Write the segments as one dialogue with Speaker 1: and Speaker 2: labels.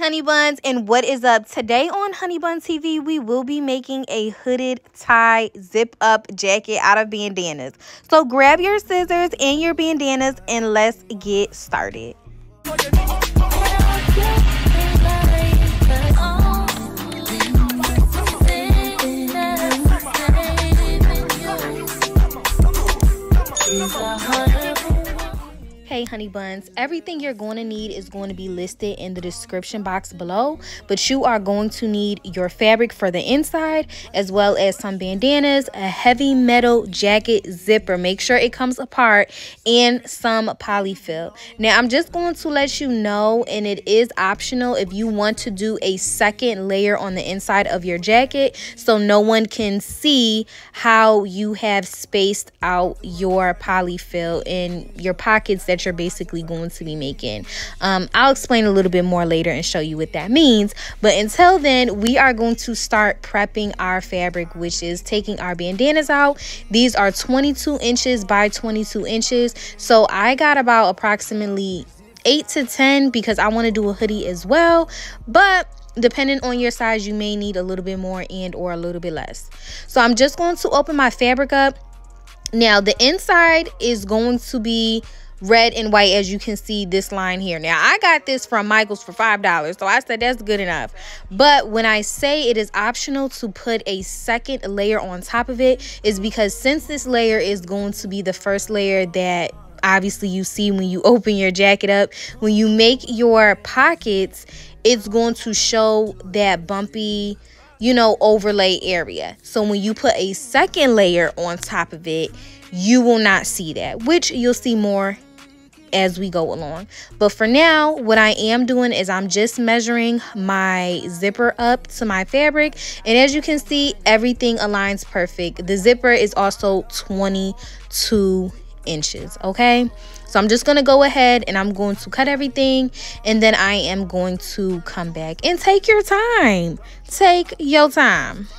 Speaker 1: Honey Buns, and what is up? Today on Honeybuntv, we will be making a hooded tie zip up jacket out of bandanas. So grab your scissors and your bandanas and let's get started. Hey Honey Buns, everything you're going to need is going to be listed in the description box below, but you are going to need your fabric for the inside as well as some bandanas, a heavy metal jacket zipper, make sure it comes apart, and some polyfill. Now I'm just going to let you know, and it is optional if you want to do a second layer on the inside of your jacket so no one can see how you have spaced out your polyfill in your pockets that you're basically going to be making. I'll explain a little bit more later and show you what that means, but until then we are going to start prepping our fabric, which is taking our bandanas out. These are 22 inches by 22 inches, so I got about approximately 8 to 10 because I want to do a hoodie as well, but depending on your size you may need a little bit more and or a little bit less. So I'm just going to open my fabric up. Now the inside is going to be red and white, as you can see this line here. Now I got this from Michael's for $5, so I said that's good enough. But when I say it is optional to put a second layer on top of it, is because since this layer is going to be the first layer that obviously you see when you open your jacket up, when you make your pockets, it's going to show that bumpy, you know, overlay area. So when you put a second layer on top of it, you will not see that, which you'll see more as we go along. But for now, what I am doing is I'm just measuring my zipper up to my fabric, and as you can see, everything aligns perfect. The zipper is also 22 inches. Okay, so I'm just gonna go ahead and I'm going to cut everything, and then I am going to come back. And take your time, take your time.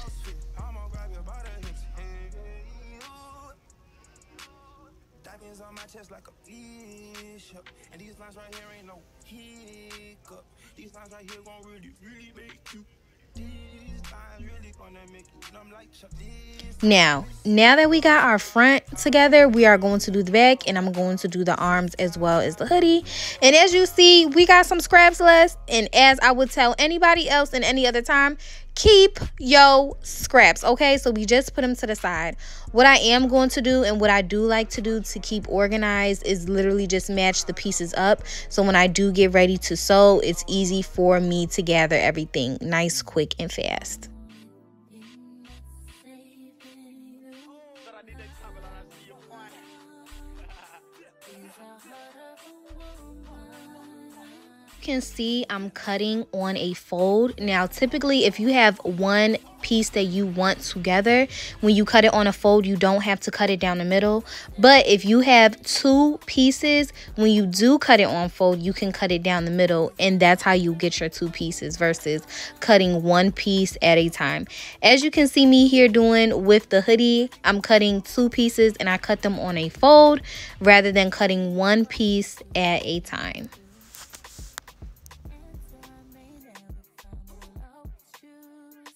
Speaker 1: Now that we got our front together, we are going to do the back, and I'm going to do the arms as well as the hoodie. And as you see, we got some scraps left, and as I would tell anybody else in any other time, keep your scraps, okay? So we just put them to the side. What I am going to do, and what I do like to do to keep organized, is literally just match the pieces up, so when I do get ready to sew, it's easy for me to gather everything nice, quick, and fast. Can see I'm cutting on a fold. Now typically if you have one piece that you want together, when you cut it on a fold, you don't have to cut it down the middle. But if you have two pieces, when you do cut it on fold, you can cut it down the middle, and that's how you get your two pieces versus cutting one piece at a time. As you can see me here doing with the hoodie, I'm cutting two pieces and I cut them on a fold rather than cutting one piece at a time.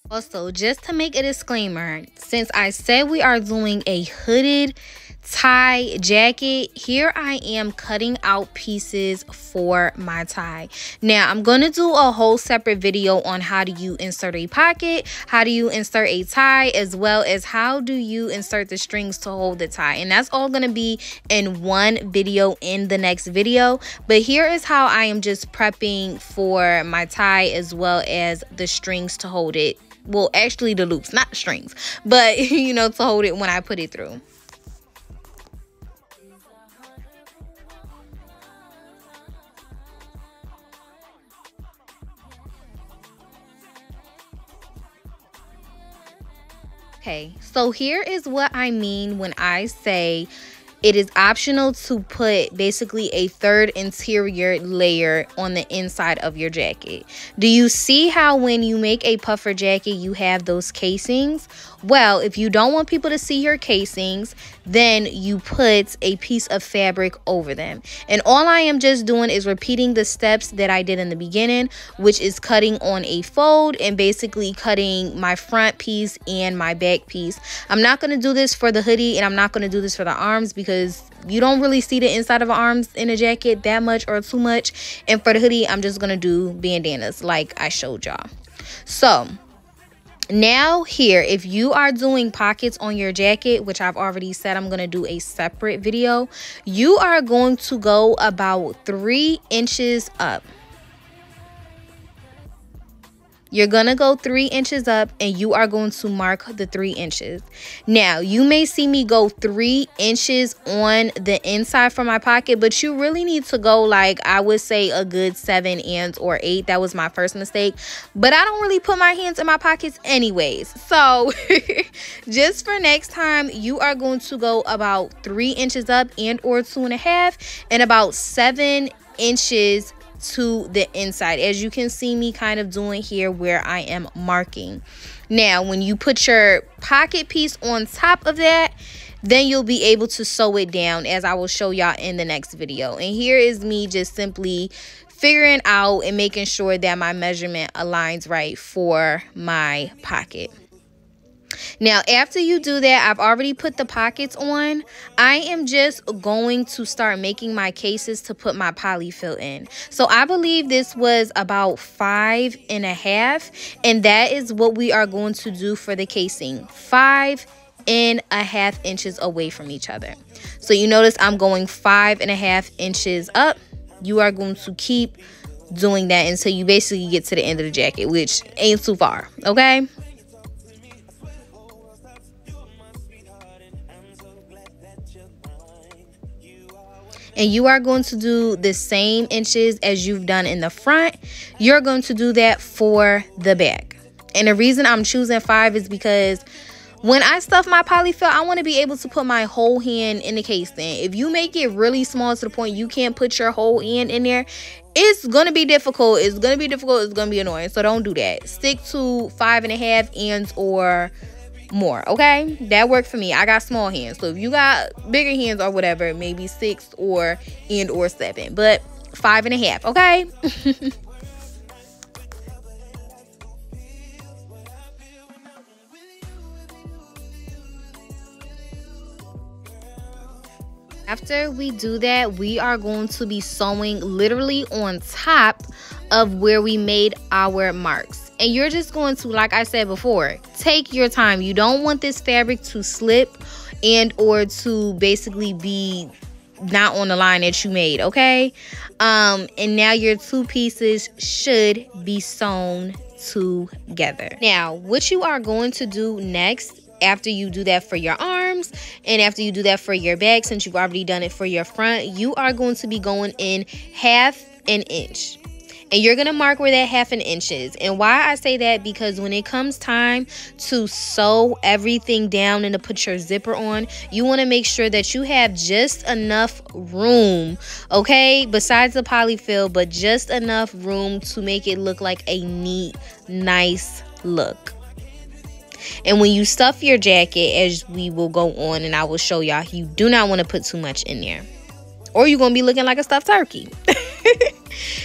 Speaker 1: Also, just to make a disclaimer, since I said we are doing a hooded tie jacket, here I am cutting out pieces for my tie. Now I'm going to do a whole separate video on how do you insert a pocket, how do you insert a tie, as well as how do you insert the strings to hold the tie, and that's all going to be in one video in the next video. But here is how I am just prepping for my tie as well as the strings to hold it. Well, actually the loops, not the strings, but you know, to hold it when I put it through. Okay, so here is what I mean when I say it is optional to put basically a third interior layer on the inside of your jacket. Do you see how when you make a puffer jacket, you have those casings? Well, if you don't want people to see your casings, then you put a piece of fabric over them. And all I am just doing is repeating the steps that I did in the beginning, which is cutting on a fold and basically cutting my front piece and my back piece. I'm not going to do this for the hoodie, and I'm not going to do this for the arms because you don't really see the inside of the arms in a jacket that much or too much. And for the hoodie, I'm just going to do bandanas like I showed y'all. So now here, if you are doing pockets on your jacket, which I've already said I'm going to do a separate video, you are going to go about 3 inches up. You're going to go 3 inches up and you are going to mark the 3 inches. Now, you may see me go 3 inches on the inside for my pocket, but you really need to go, like, I would say a good 7 or 8. That was my first mistake. But I don't really put my hands in my pockets anyways. So just for next time, you are going to go about 3 inches up and or 2.5 and about 7 inches to the inside, as you can see me kind of doing here where I am marking. Now, when you put your pocket piece on top of that, then you'll be able to sew it down, as I will show y'all in the next video. And here is me just simply figuring out and making sure that my measurement aligns right for my pocket. Now, after you do that, I've already put the pockets on. I am just going to start making my cases to put my polyfill in. So I believe this was about 5.5, and that is what we are going to do for the casing. 5.5 inches away from each other. So you notice I'm going 5.5 inches up. You are going to keep doing that until you basically get to the end of the jacket, which ain't too far, okay? And you are going to do the same inches as you've done in the front. You're going to do that for the back. And the reason I'm choosing 5 is because when I stuff my polyfill, I want to be able to put my whole hand in the casing. If you make it really small to the point you can't put your whole hand in there, it's going to be difficult. It's going to be difficult. It's going to be annoying. So don't do that. Stick to 5.5 and or more, okay? That worked for me. I got small hands, so if you got bigger hands or whatever, maybe 6 or 7, but 5.5, okay? After we do that, we are going to be sewing literally on top of where we made our marks. And you're just going to, like I said before, take your time. You don't want this fabric to slip and or to basically be not on the line that you made, okay? And now your 2 pieces should be sewn together. Now, what you are going to do next, after you do that for your arms and after you do that for your back, since you've already done it for your front, you are going to be going in 1/2 inch. And you're going to mark where that 1/2 inch is. And why I say that, because when it comes time to sew everything down and to put your zipper on, you want to make sure that you have just enough room, okay? Besides the polyfill, but just enough room to make it look like a neat, nice look. And when you stuff your jacket, as we will go on and I will show y'all, you do not want to put too much in there, or you're going to be looking like a stuffed turkey.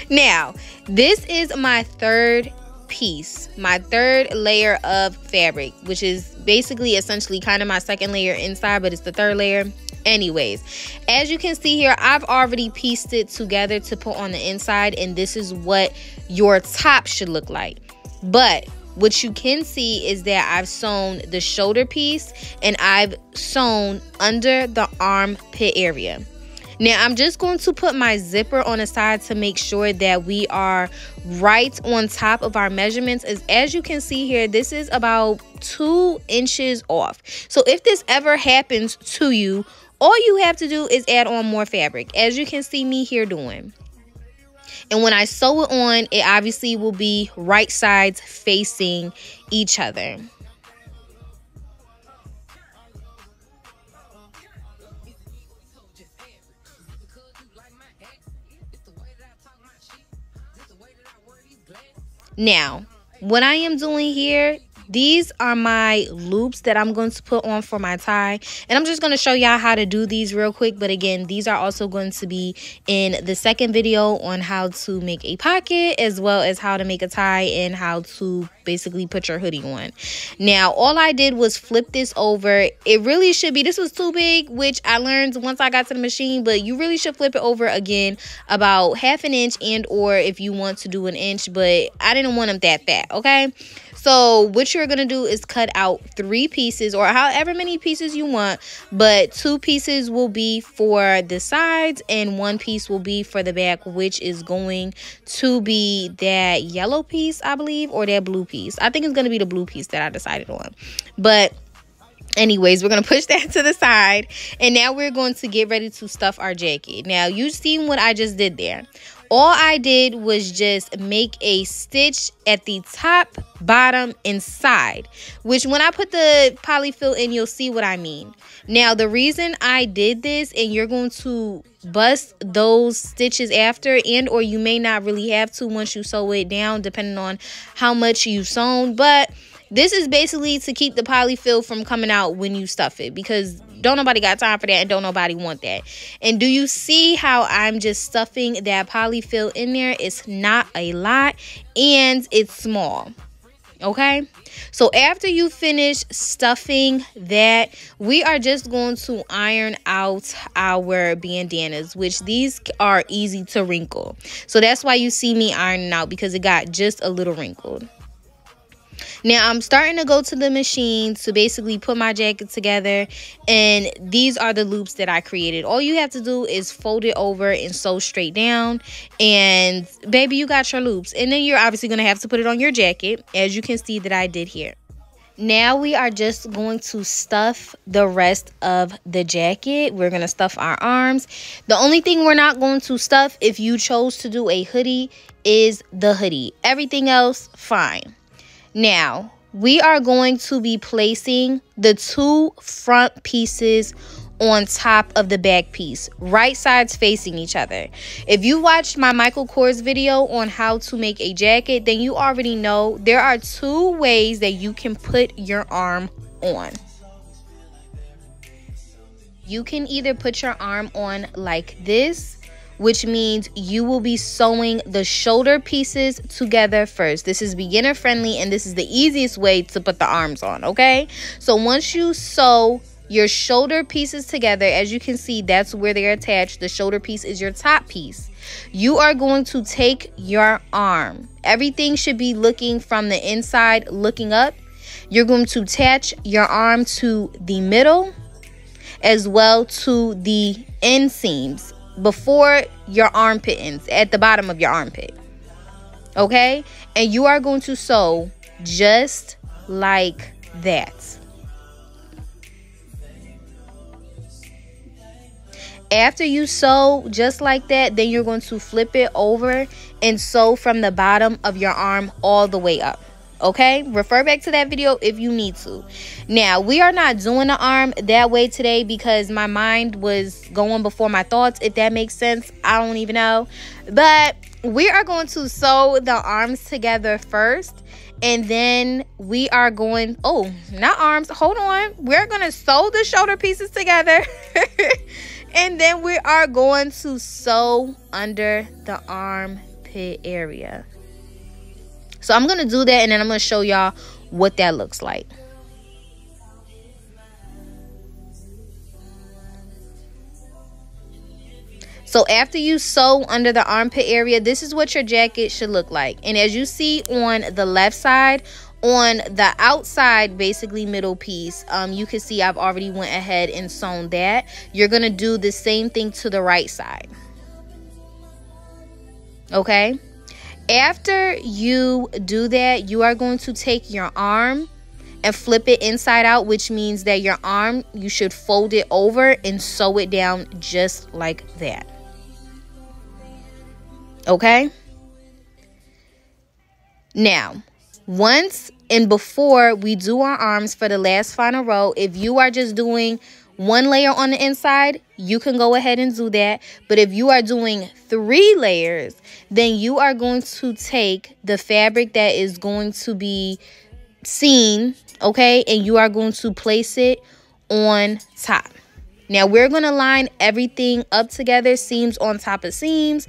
Speaker 1: Now, this is my 3rd piece, my 3rd layer of fabric, which is basically essentially kind of my 2nd layer inside, but it's the 3rd layer. Anyways, as you can see here, I've already pieced it together to put on the inside, and this is what your top should look like. But what you can see is that I've sewn the shoulder piece and I've sewn under the armpit area. Now, I'm just going to put my zipper on the side to make sure that we are right on top of our measurements. As you can see here, this is about 2 inches off. So if this ever happens to you, all you have to do is add on more fabric, as you can see me here doing. And when I sew it on, it obviously will be right sides facing each other. Now, what I am doing here, these are my loops that I'm going to put on for my tie. And I'm just going to show y'all how to do these real quick. But again, these are also going to be in the second video on how to make a pocket, as well as how to make a tie and how to basically put your hoodie on. Now, all I did was flip this over. It really should be, this was too big, which I learned once I got to the machine, but you really should flip it over again about half an inch, and or if you want to do an inch, but I didn't want them that fat, okay? So what you're going to do is cut out 3 pieces, or however many pieces you want, but 2 pieces will be for the sides and 1 piece will be for the back, which is going to be that yellow piece, I believe, or that blue piece. I think it's going to be the blue piece that I decided on. But anyways, we're going to push that to the side, and now we're going to get ready to stuff our jacket. Now, you've seen what I just did there. All I did was just make a stitch at the top, bottom, and side, which when I put the polyfill in, you'll see what I mean. Now, the reason I did this, and you're going to bust those stitches after, and or you may not really have to once you sew it down, depending on how much you've sewn, but this is basically to keep the polyfill from coming out when you stuff it, because don't nobody got time for that and don't nobody want that. And do you see how I'm just stuffing that polyfill in there? It's not a lot and it's small. Okay, so after you finish stuffing that, we are just going to iron out our bandanas, which these are easy to wrinkle. So that's why you see me ironing out, because it got just a little wrinkled. Now, I'm starting to go to the machine to basically put my jacket together, and these are the loops that I created. All you have to do is fold it over and sew straight down, and baby, you got your loops. And then you're obviously going to have to put it on your jacket, as you can see that I did here. Now we are just going to stuff the rest of the jacket. We're going to stuff our arms. The only thing we're not going to stuff, if you chose to do a hoodie, is the hoodie. Everything else, fine. Now, we are going to be placing the 2 front pieces on top of the back piece, right sides facing each other. If you watched my Michael Kors video on how to make a jacket, then you already know there are 2 ways that you can put your arm on. You can either put your arm on like this, which means you will be sewing the shoulder pieces together first. This is beginner friendly, and this is the easiest way to put the arms on, okay? So once you sew your shoulder pieces together, as you can see, that's where they're attached. The shoulder piece is your top piece. You are going to take your arm. Everything should be looking from the inside, looking up. You're going to attach your arm to the middle, as well to the inseams, before your armpit ends, at the bottom of your armpit, okay? And you are going to sew just like that. After you sew just like that, then you're going to flip it over and sew from the bottom of your arm all the way up. Okay, refer back to that video if you need to. Now, we are not doing the arm that way today because my mind was going before my thoughts, if that makes sense. I don't even know. But we are going to sew the arms together first, and then we are going, oh, not arms, hold on. We're going to sew the shoulder pieces together. And then we are going to sew under the armpit area. So I'm going to do that, and then I'm going to show y'all what that looks like. So after you sew under the armpit area, this is what your jacket should look like. And as you see on the left side, on the outside, basically middle piece, you can see I've already went ahead and sewn that. You're going to do the same thing to the right side. Okay? After you do that, you are going to take your arm and flip it inside out, which means that your arm, you should fold it over and sew it down just like that. Okay? Now, once and before we do our arms for the last final row, if you are just doing 1 layer on the inside, you can go ahead and do that. But if you are doing 3 layers, then you are going to take the fabric that is going to be seen, okay, and you are going to place it on top. Now we're going to line everything up together, seams on top of seams,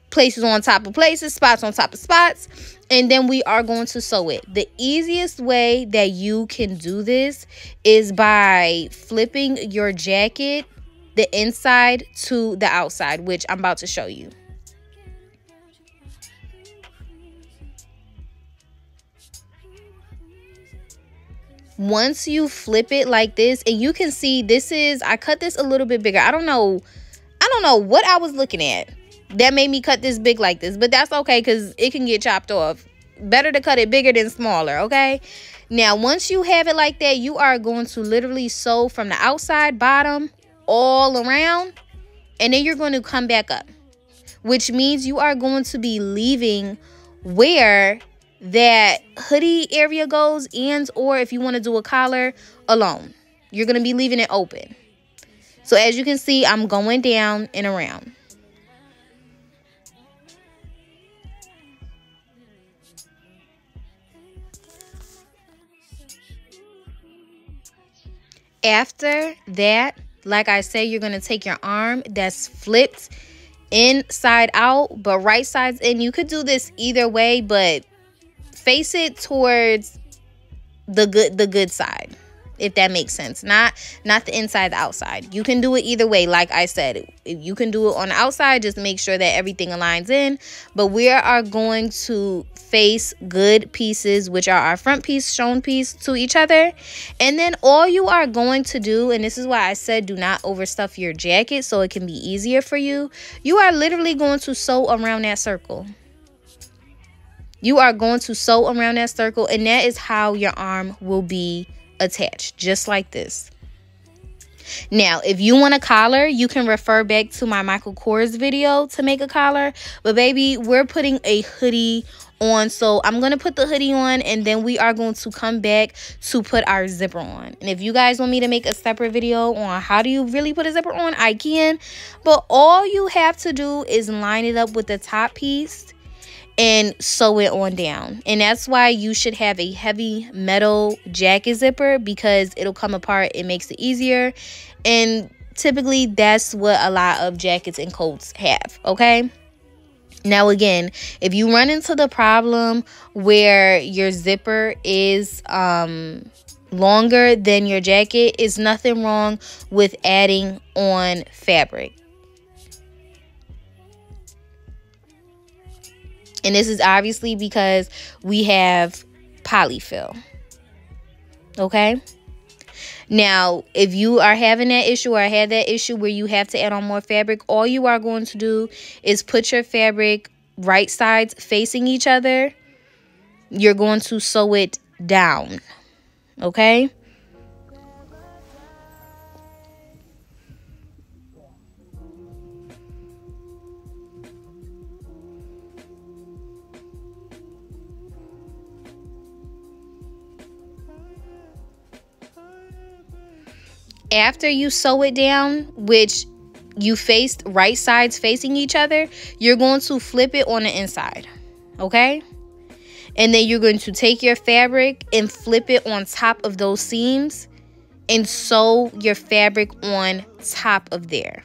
Speaker 1: places on top of places, spots on top of spots, and then we are going to sew it. The easiest way that you can do this is by flipping your jacket, the inside to the outside, which I'm about to show you. Once you flip it like this, and you can see this is, I cut this a little bit bigger. I don't know what I was looking at that made me cut this big like this, but that's okay because it can get chopped off. Better to cut it bigger than smaller, okay? Now, once you have it like that, you are going to literally sew from the outside, bottom, all around, and then you're going to come back up, which means you are going to be leaving where that hoodie area goes, and or if you want to do a collar alone, you're going to be leaving it open. So as you can see, I'm going down and around. After that, like I said, you're going to take your arm that's flipped inside out, but right side's in. You could do this either way, but face it towards the good side, if that makes sense. Not the inside, the outside. You can do it either way. Like I said, if you can do it on the outside, just make sure that everything aligns in. But we are going to face good pieces, which are our front piece, shown piece, to each other. And then all you are going to do, and this is why I said do not overstuff your jacket so it can be easier for you. You are literally going to sew around that circle. You are going to sew around that circle, and that is how your arm will be attached, just like this. Now, if you want a collar, you can refer back to my Michael Kors video to make a collar. But baby, we're putting a hoodie on, so I'm going to put the hoodie on, and then we are going to come back to put our zipper on. And if you guys want me to make a separate video on how do you really put a zipper on, I can. But all you have to do is line it up with the top piece and sew it on down. And that's why you should have a heavy metal jacket zipper, because it'll come apart. It makes it easier. And typically that's what a lot of jackets and coats have, okay? Now again, if you run into the problem where your zipper is longer than your jacket, is nothing wrong with adding on fabric. And this is obviously because we have polyfill. Okay? Now, if you are having that issue or had that issue where you have to add on more fabric, all you are going to do is put your fabric right sides facing each other. You're going to sew it down. Okay? After you sew it down, which you faced right sides facing each other, you're going to flip it on the inside, okay? And then you're going to take your fabric and flip it on top of those seams and sew your fabric on top of there.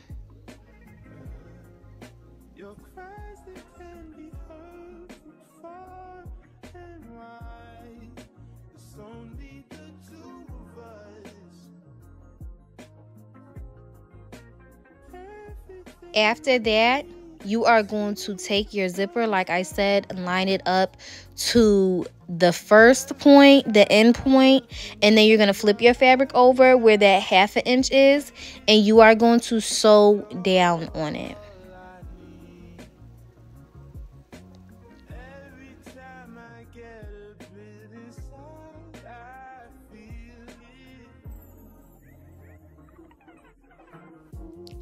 Speaker 1: After that, you are going to take your zipper, like I said, and line it up to the first point, the end point, and then you're going to flip your fabric over where that 1/2 inch is, and you are going to sew down on it.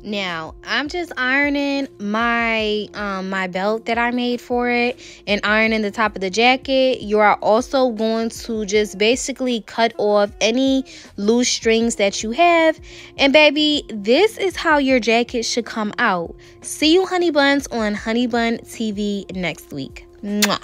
Speaker 1: Now, I'm just ironing my my belt that I made for it and ironing the top of the jacket. You are also going to just basically cut off any loose strings that you have. And baby, this is how your jacket should come out. See you, honey buns, on Honey Bun TV next week. Mwah.